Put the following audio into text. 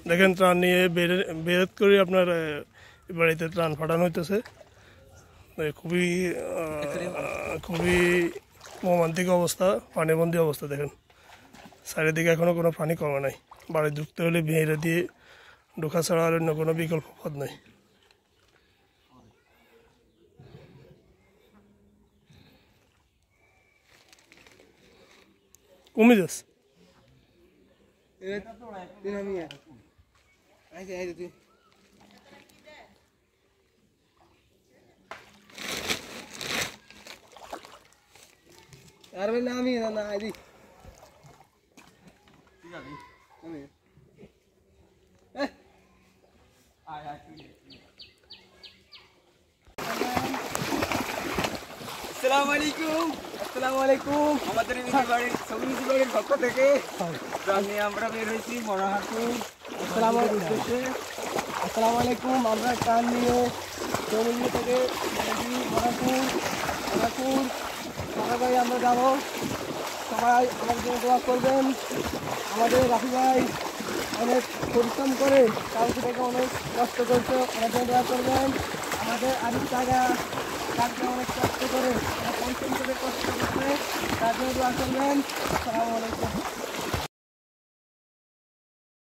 দেখেন ত্রাণ নিয়ে বেরত করে আপনার বাড়িতে ত্রাণ ফাটানো হইতেছে। খুবই খুবই মর্মান্তিক অবস্থা, পানিবন্দী অবস্থা। দেখেন চারিদিকে এখনও কোনো পানি কমে নাই। বাড়ি ঢুকতে হলে বেড়ে দিয়ে ঢোকা ছাড়া আর অন্য কোনো বিকল্প পথ নেই। কমে যাচ্ছে। আর ভাই নামি না আইদি আসসালামু আলাইকুম। আসসালামু আলাইকুম। আমাদের বাড়ির সমিতি বাড়ির পক্ষ থেকে আমরা বের হয়েছি মরাহাটুর উদ্দেশ্যে। আসসালামু আলাইকুম। আমরা ট্রান নিয়ে সমিতি থেকে মরাহাটুর সবাই আমরা যাবো। সবাই আমার জন্য দোয়া করবেন। আমাদের রাফি ভাই অনেক পরিশ্রম করে কালকে থেকে অনেক কষ্ট করছে, আমার জন্য দোয়া করবেন। আমাদের আরিফ টাকা কালকে অনেক কষ্ট করে পরিশ্রম করে কষ্ট করছে, তার জন্য দোয়া করবেন। আসসালামু আলাইকুম।